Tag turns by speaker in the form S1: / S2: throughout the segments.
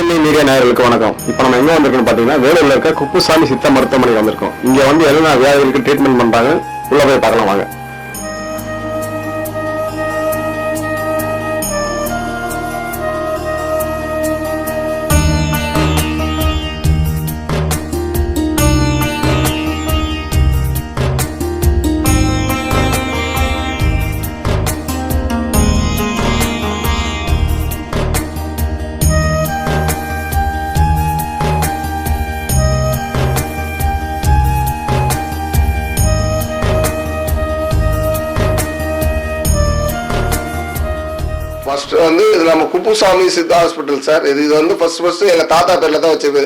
S1: தூய்மை மீடியா நேயர்களுக்கு வணக்கம். இப்போ நம்ம எங்க வந்திருக்கோம் பாத்தீங்கன்னா, வேலூர்ல இருக்க குப்புசாமி சித்த மருத்துவமனைக்கு வந்திருக்கோம். இங்க வந்து எல்லா வியாதிகளுக்கு ட்ரீட்மெண்ட் பண்றாங்க. உள்ள போய் பார்க்கலாம் வாங்க.
S2: ஃபர்ஸ்ட் வந்து இது நம்ம குப்புசாமி சித்தா ஹாஸ்பிட்டல் சார். இது வந்து ஃபர்ஸ்ட் எங்க தாத்தா பேர்ல தான் வச்சிருக்கு.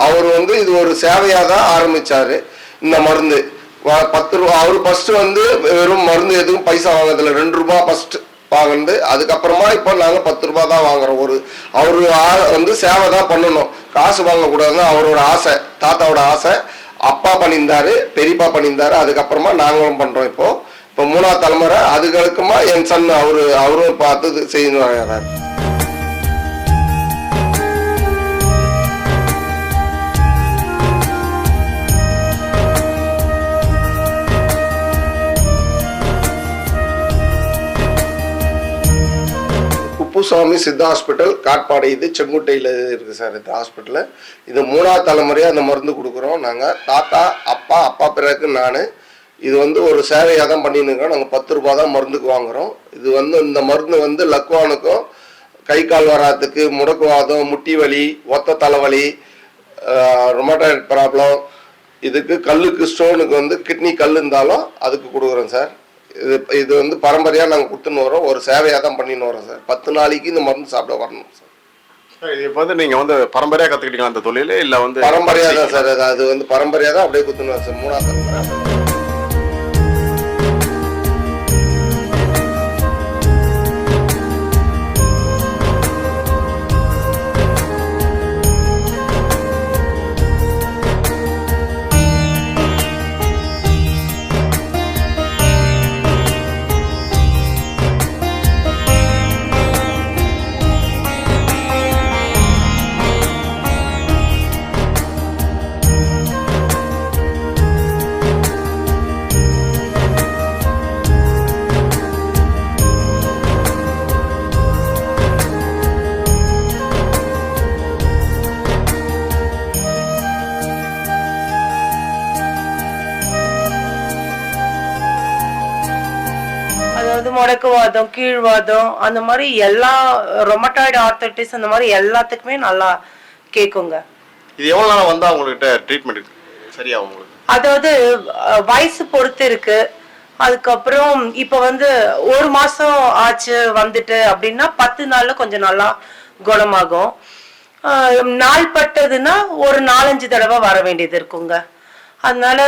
S2: அவர் வந்து இது ஒரு சேவையா தான் ஆரம்பிச்சாரு. இந்த மருந்து 10 ரூபா. அவர் ஃபர்ஸ்ட் வந்து வெறும் மருந்து எதுவும் பைசா வாங்குறதுல 2 ரூபாய் ஃபர்ஸ்ட் வாங்குறது. அதுக்கப்புறமா இப்போ நாங்கள் 10 ரூபாய் தான் வாங்குறோம். அவரு வந்து சேவை தான் பண்ணணும், காசு வாங்கக்கூடாதுன்னு அவரோட ஆசை, தாத்தாவோட ஆசை. அப்பா பண்ணியிருந்தாரு, பெரியப்பா பண்ணியிருந்தாரு, அதுக்கப்புறமா நாங்களும் பண்றோம். இப்போ 3ஆவது தலைமுறை. அதுகளுக்குமா என் சன் அவரும் பார்த்து செய்யணும். குப்புசாமி சித்தா ஹாஸ்பிட்டல் காட்பாடி, இது செங்குட்டையில் இருக்குது சார். இந்த ஹாஸ்பிட்டலில் இது 3ஆவது தலைமுறையாக அந்த மருந்து கொடுக்குறோம் நாங்கள். தாத்தா, அப்பா பிறகு நான். இது வந்து ஒரு சேவையாக தான் பண்ணின்னு இருக்கோம். நாங்கள் 10 ரூபாய் தான் மருந்துக்கு வாங்குகிறோம். இது வந்து இந்த மருந்து வந்து லக்வானுக்கும், கை கால் வராதுக்கு, முடக்குவாதம், முட்டி வலி, ஒத்த தலைவலி, ரொமட்டாய்டு ப்ராப்ளம், இதுக்கு கல்லுக்கு, ஸ்டோனுக்கு வந்து கிட்னி கல் இருந்தாலும் அதுக்கு கொடுக்குறோம் சார். இது வந்து பரம்பரையாக நாங்கள் கொடுத்துன்னு வரோம். ஒரு சேவையாக தான் பண்ணின்னு வரோம் சார். 10 நாளைக்கு இந்த மருந்து சாப்பிட வரணும் சார்.
S1: இப்போ வந்து நீங்க வந்து பரம்பரையா கத்துக்கிட்டீங்களா அந்த தொழில, இல்ல வந்து
S2: பரம்பரையாக தான் சார். அது வந்து பரம்பரையாக தான் அப்படியே கொடுத்துன்னு வரோம் சார். 3ஆவது தலைமுறை.
S3: அதாவது முடக்குவாதம், கீழ்வாதம், அந்த மாதிரி எல்லா ரொமட்டாய்டு ஆர்த்தரைட்டிஸ் அந்த மாதிரி எல்லாத்துக்குமே நல்லா கேட்குங்க.
S1: இது எவ்வளவு நாள் வந்தா உங்ககிட்ட ட்ரீட்மெண்ட் சரியாகும் உங்களுக்கு?
S3: அதாவது வயசு பொறுத்து இருக்கு. அதுக்கப்புறம் இப்ப வந்து 1 மாசம் ஆச்சு வந்துட்டு அப்படின்னா 10 நாள்ல கொஞ்சம் நல்லா குணமாகும். நாள் பட்டதுன்னா ஒரு 4-5 தடவை வர வேண்டியது இருக்குங்க. அதனால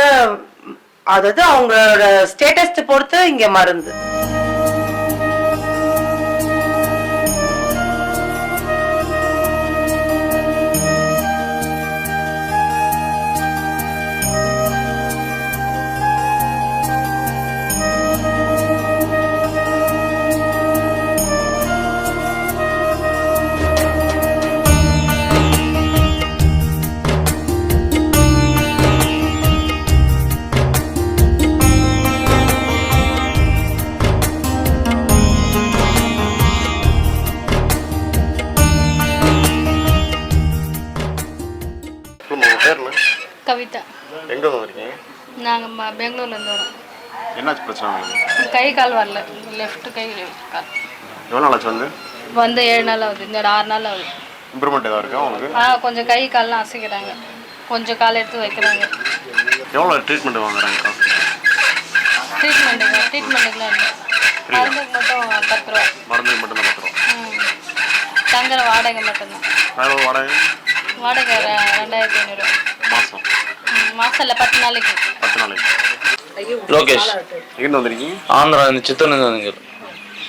S3: அதாவது அவங்களோட ஸ்டேட்டஸ் பொறுத்து இங்க மருந்து.
S4: கவிதா.
S1: எங்க வரீங்க?
S4: நாங்க பெங்களூர்ல இருந்து வரோம்.
S1: என்னாச்சு பிரச்சனை உங்களுக்கு?
S4: கை கால் வரல, லெஃப்ட் கை கால்.
S1: எவ்வளவு நாள் ஆச்சு வந்து?
S4: 7 நாள் ஆகுது, இந்த 6 நாள் ஆகுது.
S1: இம்ப்ரூவ்மெண்ட் ஏதாவது இருக்கா உங்களுக்கு?
S4: கொஞ்சம் கை கால்லாம் அசைக்கிறாங்க, கொஞ்சம் கால் எடுத்து வைக்கிறாங்க.
S1: எவ்வளவு ட்ரீட்மெண்ட் வாங்குறாங்க?
S4: ட்ரீட்மெண்ட்டுக்குலாம் இல்லை, மருந்துக்கு மட்டும் 10 ரூபா.
S1: மருந்துக்கு மட்டும் தான் 10 ரூபா.
S4: தங்குற வாடகை மட்டும்தான்.
S1: வாடகை
S4: 2500
S1: மாசம்.
S4: மாசம் இல்லை, 10 நாளைக்கு.
S1: 10 நாளைக்கு.
S5: லோகேஷ்.
S1: எங்க வந்திருக்கீங்க?
S5: ஆந்திரா, இந்த சித்தூர்லேருந்து வந்துங்க.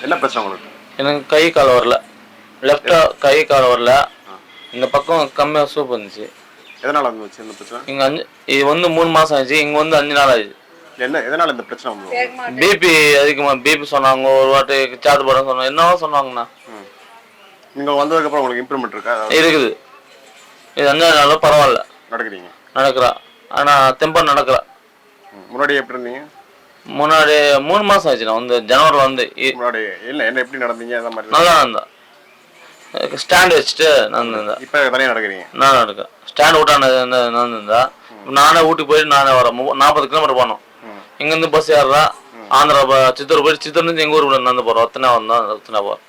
S1: என்ன பிரச்சனை உங்களுக்கு?
S5: எனக்கு கை கால் வரல, லெஃப்டா கை கால் வரல, இந்த பக்கம் கம்மியாக சூப் வந்துச்சு.
S1: எதனால வந்துச்சு இந்த பிரச்சனை?
S5: இங்கே இது வந்து 3 மாதம் ஆச்சு, இங்கே வந்து 5 நாள் ஆச்சு.
S1: என்ன எதனால இந்த பிரச்சனை உங்களுக்கு?
S5: பிபி அதிகமாக, பிபி சொன்னாங்க, ஒரு வாட்டி சார்ஜ் போட சொன்னாங்க, என்னவோ சொன்னாங்கண்ணா.
S1: நீங்கள் வந்ததுக்கப்புறம் உங்களுக்கு இம்ப்ரூவ்மெண்ட் இருக்கா?
S5: இருக்குது. இது 5வது நாள் பரவாயில்ல
S1: நடக்கிறீங்க?
S5: நடக்கிறா. ஆனால் தெம்பா நடக்கிறா.
S1: முன்னாடி எப்படி இருந்தீங்க?
S5: முன்னாடி 3 மாதம் ஆச்சு. நான் வந்து ஜனவரியில் வந்து
S1: முன்னாடி என்ன எப்படி நடந்தீங்க? அந்த மாதிரி
S5: நல்லா இருந்தேன். ஸ்டாண்ட் வச்சுட்டு நடந்துருந்தேன்.
S1: இப்போ தனியாக நடக்கிறீங்க?
S5: நான் நடக்கேன். ஸ்டாண்ட் விட்டா நடந்துருந்தா நானே ஊட்டி போயிட்டு நானே வரேன். 40 கிலோமீட்டர் போனோம். இங்கேருந்து பஸ் ஏறுறா, ஆந்திரா சித்தூர் போயிட்டு சித்தூர்லேருந்து எங்கள் ஊருக்கு நடந்து போகிறோம். ஒத்தனை வந்தோம், ஒத்தனை போகிறோம்.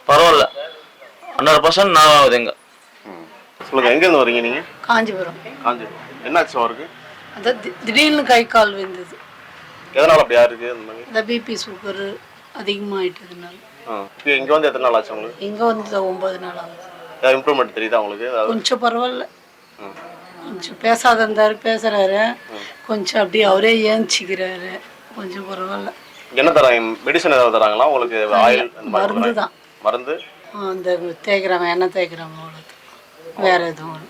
S5: பரவாயில்ல. 100% நான் ஆகுது எங்க.
S1: சொல்லுங்கள், எங்கேருந்து வரீங்க நீங்கள்?
S6: காஞ்சிபுரம்.
S1: காஞ்சிபுரம். என்னாச்சு அவருக்கு?
S6: அதான் திடீர்னு கை கால் விழுந்தது.
S1: எதனால் அப்படி யாருக்கு அந்த மாதிரி?
S6: இந்த பிபி சுகர் அதிகமாகிட்டதுனால.
S1: இப்போ இங்கே வந்து எத்தனை நாள் ஆச்சு உங்களுக்கு?
S6: இங்கே வந்து 9 நாள் ஆகுது.
S1: ஏதாவது இம்ப்ரூவ்மெண்ட் தெரியுதா உங்களுக்கு?
S6: கொஞ்சம் பரவாயில்ல. கொஞ்சம் பேசாத இருந்தாரு, பேசுறாரு. கொஞ்சம் அப்படியே அவரே ஏஞ்சிக்கிறாரு. கொஞ்சம் பரவாயில்ல.
S1: என்ன தராங்க? மெடிசன் ஏதாவது தராங்களா உங்களுக்கு? ஆயில்
S6: மருந்து தான்.
S1: மருந்து
S6: அந்த தேய்க்கிறாங்க, எண்ணெய் தேய்க்கிறாங்க, அவ்வளோ. வேற எதுவும்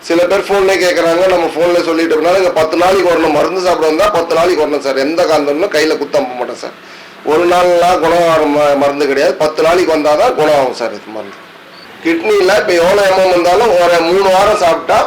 S2: சில பேர் ஃபோன்லேயே கேட்குறாங்க, நம்ம ஃபோனில் சொல்லிட்டோம்னா இங்கே 10 நாளைக்கு வரணும், மருந்து சாப்பிட வந்தால் 10 நாளைக்கு வரணும் சார். எந்த காரணம்னு கையில் குத்த அனுப்ப மாட்டேன் சார். ஒரு நாள்லாம் குணம் ஆகிற மருந்து கிடையாது. 10 நாளைக்கு வந்தால் தான் குணம் ஆகும் சார் இது மருந்து. கிட்னியில் இப்போ எவ்வளோ எம்எம் வந்தாலும் ஒரு 3 வாரம் சாப்பிட்டா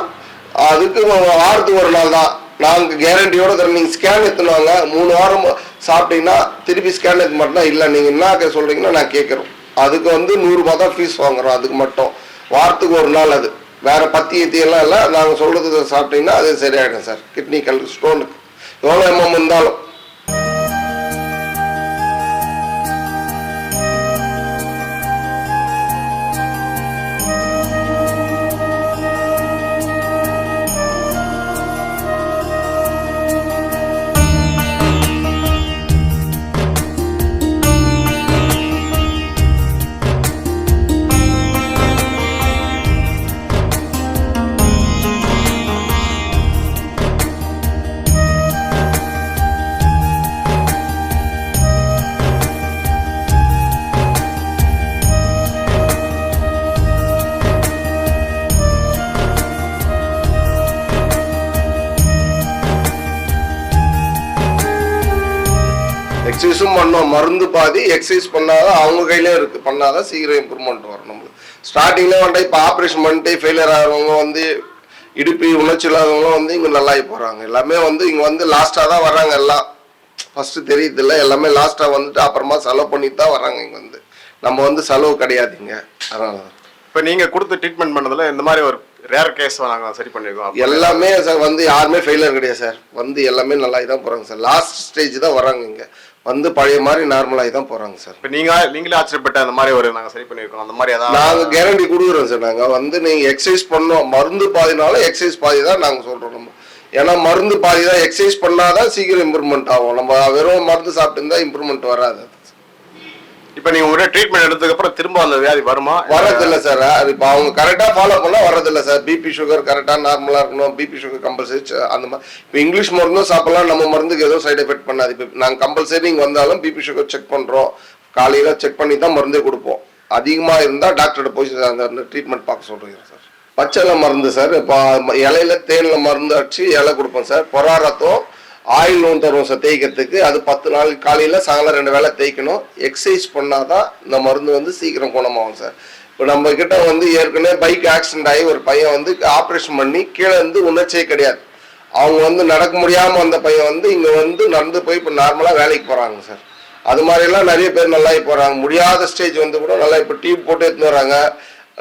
S2: அதுக்கு வாரத்துக்கு ஒரு நாள் தான் நாங்கள் கேரண்டியோட தரோம். நீங்கள் ஸ்கேன் எடுத்துனாங்க 3 வாரம் சாப்பிட்டீங்கன்னா திருப்பி ஸ்கேன் எடுக்க மாட்டோம்னா இல்லை நீங்கள் என்ன சொல்கிறீங்கன்னா நான் கேட்குறோம். அதுக்கு வந்து 100 ரூபா தான் ஃபீஸ் வாங்குறோம். அதுக்கு மட்டும் வாரத்துக்கு ஒரு நாள். அது வேற பத்தியெல்லாம் இல்லை. நாங்கள் சொல்றது சாப்பிட்டீங்கன்னா அது சரியாயிடும் சார். கிட்னி கல் ஸ்டோனுக்கு எவ்வளோ எம்எம் இருந்தாலும். எக்ஸசைஸும் பண்ணோம். மருந்து பாதி, எக்ஸசைஸ் பண்ணாதான் அவங்க கையிலே இருக்கு. பண்ணாதான் சீக்கிரம் இம்ப்ரூவ்மெண்ட் வரும் நம்மளுக்கு. ஸ்டார்டிங்லேயே வந்துட்டு இப்போ ஆப்ரேஷன் பண்ணிட்டு ஃபெயிலியர் ஆகிறவங்க வந்து இடுப்பு உணர்ச்சி இல்லாதவங்களும் வந்து இங்கே நல்லாகி போகிறாங்க. எல்லாமே வந்து இங்கே வந்து லாஸ்ட்டாக தான் வர்றாங்க. எல்லாம் ஃபஸ்ட்டு தெரியுது இல்லை, எல்லாமே லாஸ்ட்டாக வந்துட்டு அப்புறமா செலவு பண்ணிட்டு தான் வர்றாங்க. இங்கே வந்து நம்ம வந்து செலவு கிடையாதுங்க. அதனால
S1: இப்போ நீங்கள் கொடுத்து ட்ரீட்மெண்ட் பண்ணதில் இந்த மாதிரி ஒரு ரேர் கேஸ் நாங்கள் சரி பண்ணியிருக்கோம்.
S2: எல்லாமே சார் வந்து யாருமே ஃபெயிலியர் கிடையாது சார். வந்து எல்லாமே நல்லா தான் போகிறாங்க சார். லாஸ்ட் ஸ்டேஜ் தான் வராங்க. இங்கே வந்து பழைய மாதிரி நார்மலாகி தான் போகிறாங்க சார்.
S1: இப்போ நீங்களே ஆச்சரியப்பட்ட அந்த மாதிரி ஒரு நாங்கள் சரி பண்ணியிருக்கோம். அந்த மாதிரி ஏதாவது
S2: நாங்கள் கேரண்டி கொடுக்குறோம் சார். நாங்கள் வந்து நீங்கள் எக்ஸசைஸ் பண்ணோம், மருந்து பாதினாலும் எக்ஸசைஸ் பாதி தான் நாங்கள் சொல்கிறோம். நம்ம ஏன்னா மருந்து பாதி தான். எக்ஸசைஸ் பண்ணாதான் சீக்கிரம் இம்ப்ரூவ்மெண்ட் ஆகும். நம்ம வெறும் மருந்து சாப்பிட்டு இருந்தால் இம்ப்ரூவ்மெண்ட் வராது.
S1: இப்போ நீங்கள் உங்களோட ட்ரீட்மெண்ட் எடுத்ததுக்கு அப்புறம் திரும்ப அந்த வியாதி வருமா?
S2: வரதில்லை சார். அது இப்போ அவங்க கரெக்டாக ஃபாலோ பண்ணால் வரதில்லை சார். பிபி சுகர் கரெக்டாக நார்மலாக இருக்கணும். பிபி சுகர் கம்பல்சரி அந்த மாதிரி. இப்போ இங்கிலீஷ் மருந்தும் சாப்பிடலாம், நம்ம மருந்துக்கு எதுவும் சைடு எஃபெக்ட் பண்ணாது. இப்போ நாங்கள் கம்பல்சரி இங்கே வந்தாலும் பிபி சுகர் செக் பண்ணுறோம். காலையில் செக் பண்ணி தான் மருந்தே கொடுப்போம். அதிகமாக இருந்தால் டாக்டர்கிட்ட போய் அந்த ட்ரீட்மெண்ட் பார்க்க சொல்கிறீங்க சார். பச்சைல மருந்து சார். இப்போ இலையில தேனில் மருந்து அடிச்சு இலை கொடுப்போம் சார். பொறா ரத்தம் ஆயில் நோன் தரும் சார் தேய்க்கிறதுக்கு. அது 10 நாள் காலையில் சாயங்காலம் 2 வேளை தேய்க்கணும். எக்ஸசைஸ் பண்ணாதான் இந்த மருந்து வந்து சீக்கிரம் குணமாகும் சார். இப்போ நம்ம கிட்ட வந்து ஏற்கனவே பைக் ஆக்சிடென்ட் ஆகி ஒரு பையன் வந்து ஆப்ரேஷன் பண்ணி கீழே வந்து உணர்ச்சியே கிடையாது. அவங்க வந்து நடக்க முடியாமல் அந்த பையன் வந்து இங்கே வந்து நடந்து போய் இப்போ நார்மலாக வேலைக்கு போகிறாங்க சார். அது மாதிரிலாம் நிறைய பேர் நல்லாகி போகிறாங்க. முடியாத ஸ்டேஜ் வந்து கூட நல்லா இப்போ டியூப் போட்டு எடுத்துன்னு வராங்க.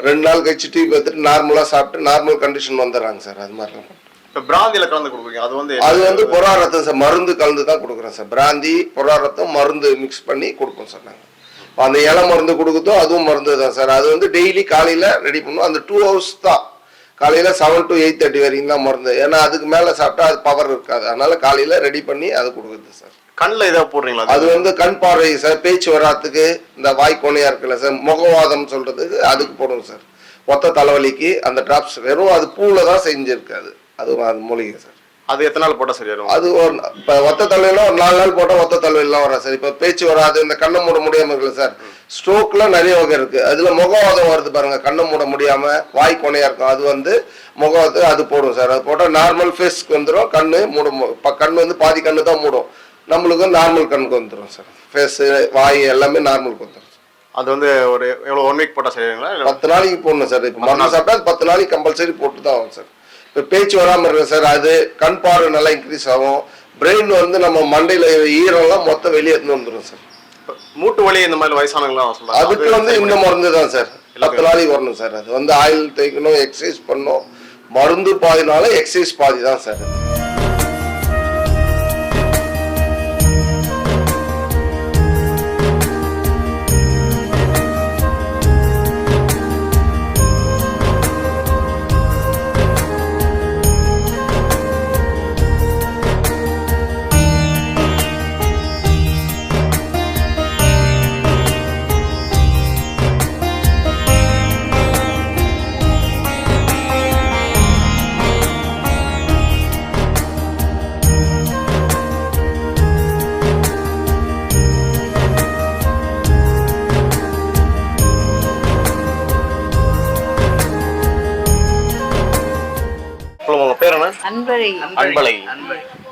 S2: 2 நாள் கழிச்சு டியூப் எடுத்துட்டு நார்மலாக சாப்பிட்டு நார்மல் கண்டிஷன் வந்துடுறாங்க சார். அது மாதிரிலாம்
S1: இப்போ பிராந்தியில கலந்து கொடுக்குறீங்க.
S2: அது வந்து பொறா ரத்தம் சார். மருந்து கலந்து தான் கொடுக்குறோம் சார். பிராந்தி பொறா ரத்தம் மருந்து மிக்ஸ் பண்ணி கொடுப்போம் சார். நாங்கள் அந்த இலை மருந்து கொடுக்குதோ அதுவும் மருந்து தான் சார். அது வந்து டெய்லி காலையில் ரெடி பண்ணுவோம். அந்த 2 hours தான் காலையில் 7 to 8:30 வரைக்கும் தான் மருந்து. ஏன்னா அதுக்கு மேலே சாப்பிட்டா அது பவர் இருக்காது. அதனால காலையில் ரெடி பண்ணி அது கொடுக்குது சார்.
S7: கண்ணில் ஏதாவது போடுறீங்களா?
S2: அது வந்து கண் பார்வை சார், பேச்சு வராதுக்கு, இந்த வாய்க்கோணையாக இருக்குல்ல சார், முகவாதம் சொல்கிறதுக்கு அதுக்கு போடுவோம் சார். ஒத்த தலைவலிக்கு அந்த ட்ராப்ஸ் வெறும் அது பூவில் தான் செஞ்சுருக்காது. அது மூலிகை சார்.
S7: அது எத்தனை நாள் போட்டால் சரியாயிரும்?
S2: அது ஒரு இப்போ ஒத்த தலைவலிலாம் ஒரு 4 நாள் போட்டால் ஒத்த தலைவலிலாம் வரும் சார். இப்போ பேச்சு வராது, இந்த கண்ணை மூட முடியாமல் இருக்குல்ல சார், ஸ்ட்ரோக்லாம் நிறைய வகை இருக்குது. அதில் முகவாதம் வருது பாருங்கள், கண்ணை மூட முடியாமல் வாய் கொனையாக இருக்கும், அது வந்து முகவாதத்து அது போடும் சார். அது போட்டால் நார்மல் ஃபேஸ்க்கு வந்துடும். கண்ணு மூடும், கண் வந்து பாதி கண்ணு தான் மூடும், நம்மளுக்கு நார்மல் கண்ணுக்கு வந்துடும் சார். ஃபேஸு வாய் எல்லாமே நார்மலுக்கு வந்துடும்.
S7: அது வந்து ஒரு எவ்வளோ 1 வீக் போட்டால் சரியாங்களா?
S2: 10 நாளைக்கு போடணும் சார். இப்போ மருந்து சாப்பிட்டா அது 10 நாளைக்கு கம்பல்சரி போட்டு தான் ஆகும் சார். இப்போ பேச்சு வராமல் இருக்கு சார், அது கண் பார்வை நல்லா இன்க்ரீஸ் ஆகும். பிரெயின் வந்து நம்ம மண்டையில் ஈரம்லாம் மொத்தம் வெளியே எடுத்துன்னு வந்துடும் சார்.
S7: மூட்டு வலி இந்த மாதிரி வயசானவங்களாம் சொல்லுவாங்க,
S2: அதுக்கு வந்து இந்த மருந்து தான் சார். 10 நாளைக்கு வரணும் சார். அது வந்து ஆயில் தேய்க்கணும், எக்ஸசைஸ் பண்ணணும். மருந்து பாதினால எக்ஸசைஸ் பாதி தான் சார்.
S7: உங்க பேர் என்ன?
S8: அன்பழகி.
S7: அன்பழகி.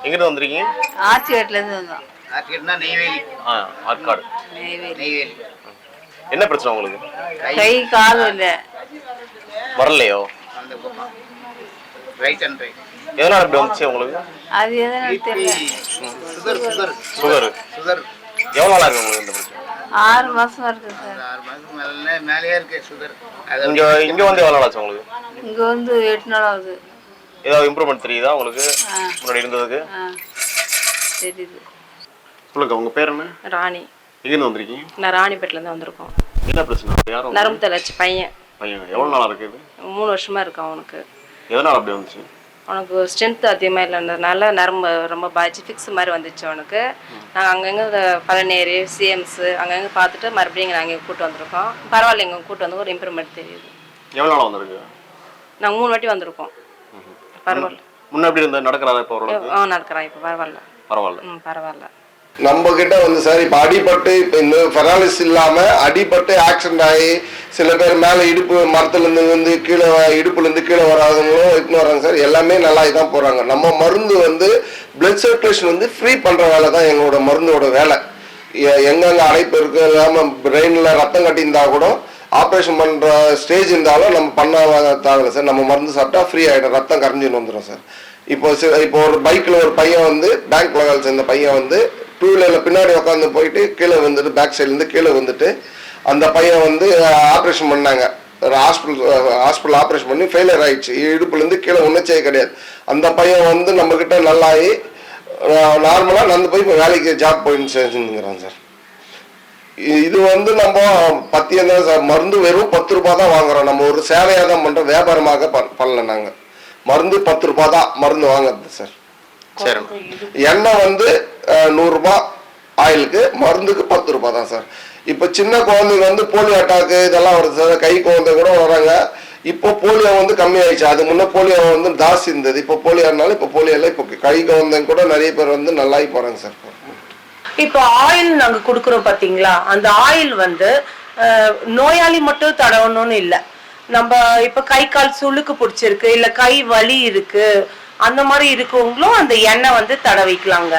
S7: எங்கிருந்து வந்திருக்கீங்க?
S8: ஆர்ச்சிகேட்லேருந்து வந்தோம்.
S7: ஆற்காடு.
S8: நெய்வேலி.
S7: என்ன பிரச்சனை உங்களுக்கு?
S8: கை கால் இல்லை.
S7: வரலையோ? எதனால இப்படி வந்துச்சு உங்களுக்கு?
S8: அது எதுன்னு தெரியல.
S7: சுகர். எவ்வளோ நாளா இருக்கு உங்களுக்கு இந்த பிரச்சனை?
S8: 6 மாசமா இருக்கு சார்.
S7: இங்க வந்து எவ்வளோ நாள் ஆச்சு உங்களுக்கு?
S8: இங்க வந்து 8 நாள் ஆகுது.
S7: ஏதாவது இம்ப்ரூவ்மெண்ட் தெரியுதா உங்களுக்கு முன்னாடி இருந்ததுக்கு?
S8: தெரியுது.
S7: சொல்லுங்க, உங்க பேர் என்ன?
S3: ராணி.
S7: எங்கிருந்து வந்திருக்கீங்க?
S3: நான் ராணிப்பேட்டிலேருந்து வந்திருக்கோம்.
S7: என்ன பிரச்சனை? யாரும்
S3: நரம்பு தளர்ச்சி பையன்.
S7: எவ்வளோ நாளா இருக்கு இது?
S3: 3 வருஷமா இருக்கு அவனுக்கு.
S7: எதனால அப்படி வந்துச்சு?
S3: அவனுக்கு ஸ்ட்ரென்த் அதிகமாக இல்லைன்றதுனால நரம்பு ரொம்ப பாய்ச்சி ஃபிக்ஸ் மாதிரி வந்துச்சு அவனுக்கு. நாங்கள் அங்கங்கே பழனேரி சிஎம்ஸு அங்கங்கே பார்த்துட்டு மறுபடியும் நாங்கள் கூப்பிட்டு வந்திருக்கோம். பரவாயில்ல, எங்கள் கூப்பிட்டு வந்து ஒரு இம்ப்ரூவ்மெண்ட் தெரியுது.
S7: எவ்வளோ நாள் வந்திருக்கு?
S3: நாங்கள் 3 வாட்டி வந்திருக்கோம். பரவாயில்ல.
S7: முன்ன எப்படி இருந்தா நடக்கிறாரா? இப்போ
S3: நடக்கிறான் இப்போ. பரவாயில்ல. பரவாயில்ல.
S2: நம்ம கிட்ட வந்து சார் இப்போ அடிபட்டு, இப்போ இந்த பெராலிசிஸ் இல்லாமல் அடிபட்டு ஆக்சிடென்ட் ஆகி சில பேர் மேலே இடுப்பு மரத்துலேருந்து வந்து கீழே, இடுப்புலேருந்து கீழே வராதவங்களும் எடுத்துன்னு வராங்க சார். எல்லாமே நல்லா தான் போகிறாங்க. நம்ம மருந்து வந்து பிளட் சர்க்குலேஷன் வந்து ஃப்ரீ பண்ணுற வேலை தான் எங்களோட மருந்தோட வேலை. எங்கெங்கே அடைப்பு இருக்கு இல்லாமல் பிரெயினில் ரத்தம் கட்டியிருந்தால் கூட ஆப்ரேஷன் பண்ணுற ஸ்டேஜ் இருந்தாலும் நம்ம பண்ண தேவையில்லை சார். நம்ம மருந்து சாப்பிட்டா ஃப்ரீ ஆகிடும், ரத்தம் கரைஞ்சின்னு வந்துடும் சார். இப்போ ஒரு பைக்கில் ஒரு பையன் வந்து பேங்க்ல வேலை சேர்ந்த பையன் வந்து 2 வீலரில் பின்னாடி உட்காந்து போயிட்டு கீழே வந்துட்டு பேக் சைட்லேருந்து கீழே வந்துட்டு அந்த பையன் வந்து ஆப்ரேஷன் பண்ணாங்க. ஹாஸ்பிட்டல் ஆப்ரேஷன் பண்ணி ஃபெயிலியர் ஆயிடுச்சு. இடுப்புலேருந்து கீழே ஒன்றுச்சே கிடையாது. அந்த பையன் வந்து நம்மக்கிட்ட நல்லாகி நார்மலாக நடந்து போய் இப்போ வேலைக்கு ஜாப் போயின்னு செஞ்சுங்கிறான் சார். இது வந்து நம்ம பத்தியம் தான் சார். மருந்து வெறும் 10 ரூபா தான் வாங்குறோம். நம்ம ஒரு சேவையாக தான் பண்ணுறோம், வியாபாரமாக பண்ணல. நாங்கள் மருந்து 10 ரூபா தான் மருந்து வாங்குறது சார்.
S7: சரி.
S2: எண்ணெய் வந்து 100 ரூபாய் ஆயிலுக்கு, மருந்துக்கு 10 ரூபா தான் சார். இப்போ சின்ன குழந்தைங்க வந்து போலியோ அட்டாக்கு இதெல்லாம் வருது சார். கை குழந்தை கூட வராங்க. இப்போ போலியோ வந்து கம்மியாயிடுச்சு. அது முன்னே போலியோ வந்து ஜாஸ்தி இருந்தது. இப்போ போலியோ இருந்தாலும் இப்போ போலியோ இல்லை. இப்போ கை குழந்தைங்க கூட நிறைய பேர் வந்து நல்லாகி போகிறாங்க சார்.
S3: இப்போ ஆயில் நாங்க கொடுக்குறோம் பாத்தீங்களா, அந்த ஆயில் வந்து நோயாளி மட்டும் தடவணும்னு இல்லை. நம்ம இப்ப கை கால் சுளுக்கு பிடிச்சிருக்கு, இல்ல கை வலி இருக்கு, அந்த மாதிரி இருக்கவங்களும் அந்த எண்ணெய் வந்து தடவிக்கலாங்க.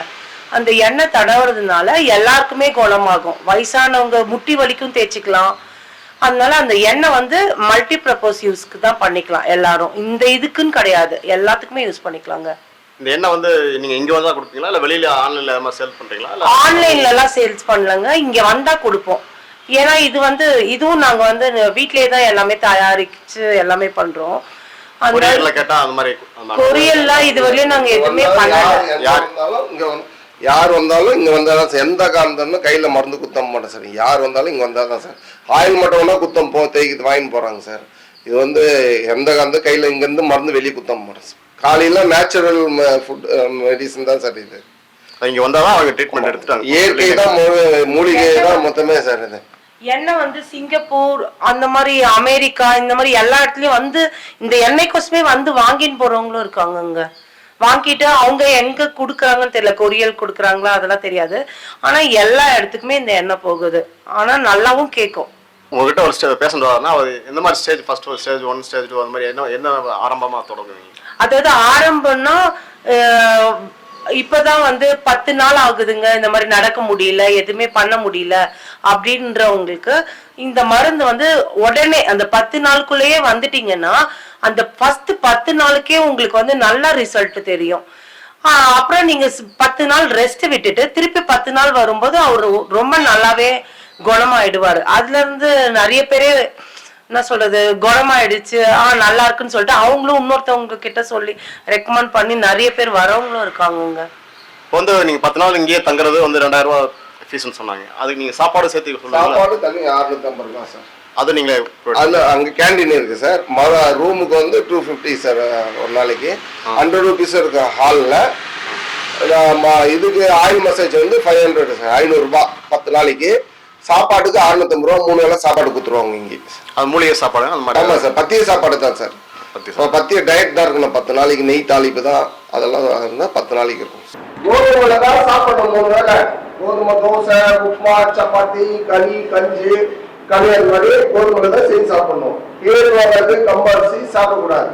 S3: அந்த எண்ணெய் தடவுறதுனால எல்லாருக்குமே குணமாகும். வயசானவங்க முட்டி வலிக்கும் தேய்ச்சிக்கலாம். அதனால அந்த எண்ணெய் வந்து மல்டி பர்பஸ் யூஸ்க்கு தான் பண்ணிக்கலாம். எல்லாரும் இந்த இதுக்குன்னு கிடையாது, எல்லாத்துக்குமே யூஸ் பண்ணிக்கலாங்க.
S7: இந்த எண்ணெய் வந்து நீங்க இங்க வந்தா கொடுப்பீங்களா இல்ல வெளியில ஆன்லைன்ல சேல் பண்றீங்களா? இல்ல
S3: ஆன்லைன்ல எல்லாம் சேல்ஸ் பண்ணலங்க, இங்க வந்தா கொடுப்போம். ஏன்னா இது வந்து இதுவும் நாங்க வந்து வீட்லயே தான் எல்லாமே தயாரிச்சு எல்லாமே பண்றோம். கொரியல்லாம் இதுவரையும் நாங்க எதுவுமே பண்ணல.
S2: யார் வந்தாலும் இங்க வந்தாதான் சார். எந்த காரணம் கையில மருந்து குத்தம் மாட்டேன் சார். யார் வந்தாலும் இங்க வந்தாதான் சார். ஆயில் மட்டும் குத்தம் தேய்க்கு வாங்கிட்டு போறாங்க சார். இது வந்து எந்த கையில் இங்கேருந்து மருந்து வெளியே குத்த மாட்டோம். காலையில் நேச்சுரல் ஃபுட் மெடிசன் தான் சார் இது.
S7: இங்கே வந்தால் தான் அவங்க ட்ரீட்மெண்ட் எடுத்துட்டாங்க.
S2: இயற்கை தான், மூலிகை தான் மொத்தமே சார் இது.
S3: எண்ணெய் வந்து சிங்கப்பூர் அந்த மாதிரி அமெரிக்கா இந்த மாதிரி எல்லா இடத்துலயும் வந்து இந்த எண்ணெய்க்கோசமே வந்து வாங்கின்னு போறவங்களும் இருக்காங்க. அங்க வாங்கிட்டு அவங்க எங்க குடுக்குறாங்கன்னு தெரியல, கொரியல் குடுக்குறாங்களா அதெல்லாம் தெரியாது. ஆனா எல்லா இடத்துக்குமே இந்த எண்ணெய் போகுது. ஆனா நல்லாவும் கேட்கும்.
S7: உங்ககிட்ட ஒரு பேஷண்ட் வராருன்னா அவர் எந்த மாதிரி ஸ்டேஜ், ஃபர்ஸ்ட் ஸ்டேஜ் 1 ஸ்டேஜ் 2 அந்த மாதிரி என்ன ஆரம்பமாக தொடங்குவீங்க?
S3: அதாவது ஆரம்பம்னா இப்பதான் வந்து 10 நாள் ஆகுதுங்க, இந்த மாதிரி நடக்க முடியல, எதுவுமே பண்ண முடியல அப்படின்றவங்களுக்கு இந்த மருந்து வந்து உடனே அந்த 10 நாளுக்குள்ளேயே வந்துட்டீங்கன்னா அந்த ஃபர்ஸ்ட் 10 நாளுக்கே உங்களுக்கு வந்து நல்ல ரிசல்ட் தெரியும். அப்புறம் நீங்க 10 நாள் ரெஸ்ட் விட்டுட்டு திருப்பி 10 நாள் வரும்போது அவரு ரொம்ப நல்லாவே குணமாயிடுவாரு. அதுல இருந்து நிறைய பேரே என்ன சொல்றது குணமாயிடுச்சு, நல்லா இருக்குன்னு சொல்லிட்டு அவங்களும் இன்னொருத்தவங்க கிட்ட சொல்லி ரெக்கமெண்ட் பண்ணி நிறைய பேர் வரவங்களும் இருக்காங்க.
S7: இப்போ வந்து நீங்க 10 நாள் இங்கேயே தங்குறது வந்து 2000 ரூபாய் ஃபீஸ்னு சொன்னாங்க. அதுக்கு நீங்க சாப்பாடு சேர்த்து சொல்லுங்க.
S2: சாப்பாடு தனி 650 ரூபா சார்.
S7: அது நீங்க
S2: அதில் அங்கே கேண்டீன் இருக்கு சார். ரூமுக்கு வந்து 250 சார் ஒரு நாளைக்கு. 100 rupees இருக்கு ஹாலில். இதுக்கு ஆயில் மசாஜ் வந்து 500 சார், 500 ரூபாய் 10 நாளைக்கு. சாப்பாட்டுக்கு 650 ரூபா 3 வேளை சாப்பாடு கொடுத்துருவாங்க இங்கே.
S7: அது மூலிகை சாப்பாடு அந்த மாதிரி?
S2: ஆமாம் சார், பத்திய சாப்பாடு தான் சார். பத்திய டயட் தான் இருக்கணும். 10 நாளைக்கு நெய் தாளிப்பு தான், அதெல்லாம் இருந்தால் 10 நாளைக்கு இருக்கும். கோதுமையில தான் சாப்பிடணும் 3 வேளை. கோதுமை தோசை, உப்புமா, சப்பாத்தி, களி, கஞ்சி, களி அது மாதிரி கோதுமையில தான் செஞ்சு சாப்பிடணும். கேழ்வரகு, கம்பரிசி சாப்பிடக்கூடாது.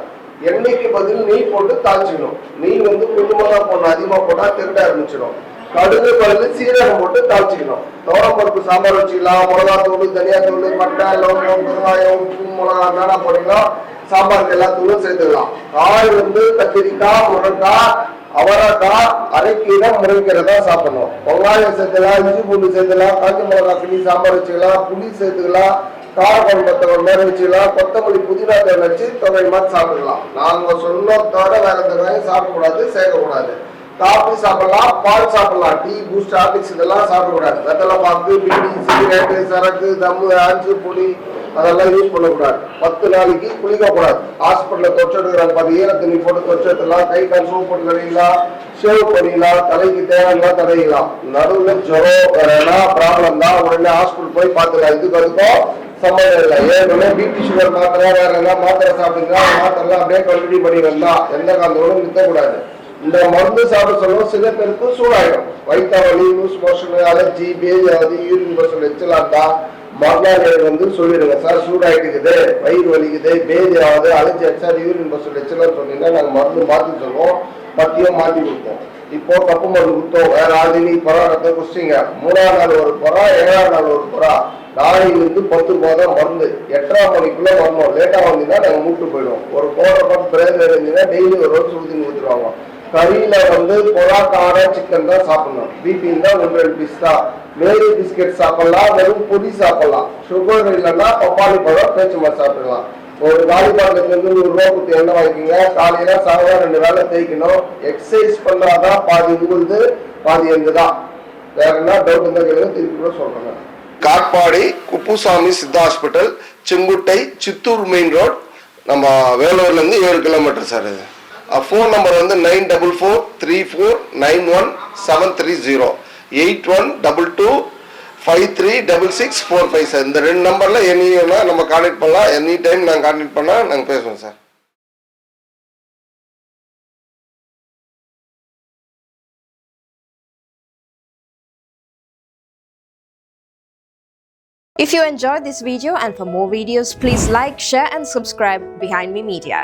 S2: எண்ணெய்க்கு பதில் நெய் போட்டு தாளிச்சிக்கணும். நெய் வந்து கொஞ்சமாக தான் போடணும், அதிகமாக போட்டால் திருட ஆரம்பிச்சிடும். கடுகு, பருப்பு, சீரகம் போட்டு தாளிச்சிக்கணும். பருப்பு சாம்பார் வச்சுக்கலாம். மிளகாத்தூள், தனியாத்தூள், பட்டை, லவங்கம், பெருங்காயம், உப்பு, மிளகா தானா போட்டீங்கன்னா சாம்பாருக்கு எல்லா தூளும் சேர்த்துக்கலாம். காய் வந்து கத்திரிக்காய், முருங்கைக்காய், அவரைக்காய், அரைக்கீரை, முருங்கைக்கீரை தான் சாப்பிடணும். வெங்காயம் சேர்த்துக்கலாம், இஞ்சி பூண்டு சேர்த்துக்கலாம், காஞ்ச மிளகா கிள்ளி சாம்பார் வச்சுக்கலாம், புளி சேர்த்துக்கலாம், காரக்குழம்பு மாதிரி வச்சுக்கலாம், கொத்தமல்லி, புதினா தழை வச்சு தொகை மாதிரி சாப்பிடலாம். நாங்கள் சொன்னதோட வேற தொகையும் சாப்பிடக்கூடாது, சேர்க்கக்கூடாது. காஃபி சாப்பிடலாம், பால் சாப்பிடலாம், டீ, பூஸ்ட், ஹார்லிக்ஸ் இதெல்லாம் சாப்பிடக்கூடாது. வெத்தலை பாக்கு, பீடி, சிகரெட்டு, சரக்கு, தம்மு, ஆஞ்சு, புளி அதெல்லாம் யூஸ் பண்ணக்கூடாது. 10 நாளைக்கு குளிக்கக்கூடாது. ஹாஸ்பிட்டலில் தொச்சு எடுக்கிறாங்க, 10 ஈர தண்ணி போட்டு தொச்சு எடுத்துலாம், கை கால் சோப் போட்டு கழுவிக்கலாம், ஷேவ் பண்ணிக்கலாம், தலைக்கு தேவையெல்லாம் தடவிக்கலாம். நடுவில் ஜுரம் வேற என்ன ப்ராப்ளம் தான் உடனே ஹாஸ்பிட்டல் போய் பார்த்துக்கலாம். இதுக்கு அதுக்கும் சம்பந்தம் இல்லை. ஏற்கனவே பிபி சுகர் மாத்திரை வேற என்ன மாத்திரை சாப்பிடுங்களா, மாத்திரைலாம் அப்படியே கண்டினியூ பண்ணி வந்தா எந்த காலத்தோடும் நிறுத்தக்கூடாது. இந்த மருந்து சாப்பிட சொல்லுவோம். சில பேருக்கு சூடாயிடும், வயிற்றாவலி, லூஸ் மோஷன், அலர்ஜி, பேதி ஆகுது, யூரின் பஸ்ஸில் எச்சலாட்டா மறுநாள் வந்து சொல்லிடுங்க, சார் சூடாயிட்டுக்குது, வயிறு வலிக்குது, பேதி ஆகுது, அலர்ஜி சார் யூரின் பஸ்ஸில் எச்சலான்னு சொன்னீங்கன்னா நாங்கள் மருந்து மாற்றி சொல்லுவோம், பத்தியம் மாற்றி கொடுப்போம். இப்போ கப்பு மருந்து கொடுத்தோம், வேற ஆதினி புறா ரத்த குடிச்சிங்க, 3ஆம் நாள் ஒரு புறா, 7ஆம் நாள் ஒரு புறா, நாளைக்கு 10 ரூபா தான் மருந்து. 8ஆம் மணிக்குள்ள வரணும். லேட்டாக வந்தீங்கன்னா நாங்கள் மூட்டு போயிடுவோம். ஒரு போடுற பக்கம் பிரேதம் இருந்தீங்கன்னா டெய்லி ஒரு ரோஸ் ஊற்றி ஊற்றுருவாங்க. கறியில வந்து புறா, காரம், சிக்கன் தான் சாப்பிடணும். பிபின் தான் 1-2 பீஸ் தான். மேரி பிஸ்கெட் சாப்பிடலாம், வெறும் பொடி சாப்பிடலாம். சுகர் இல்லைன்னா பப்பாளி பழம், பேச்சுமாறு சாப்பிடலாம். ஒரு வாலிபாலத்துக்கு 100 ரூபா கொடுத்து எண்ணெய் வாங்கிக்கிங்க. காலையில சாயங்காலம் 2 வேளை தேய்க்கணும். எக்ஸசைஸ் பண்ணாதான் பாதி உங்களுது பாதி எங்க தான். வேற என்ன டவுட் இருந்தா கேளுங்க, திருப்பி கூட சொல்றேன். Katpadi Kuppusamy Siddha hospital, Senguttai, Chittoor main road, நம்ம வேலூர்ல இருந்து 7 கிலோமீட்டர் சார். இது ஃபோன் நம்பர் வந்து 9443491730, 8122536645 சார். இந்த 2 நம்பர்ல எனி நம்ம கான்டாக்ட் பண்ணலாம். எனி டைம் நாங்கள் கான்டாக்ட் பண்ணால் நாங்கள் பேசுவோம் sir.
S9: If you enjoyed this video and for more videos, please like, share and subscribe Behind Me Media.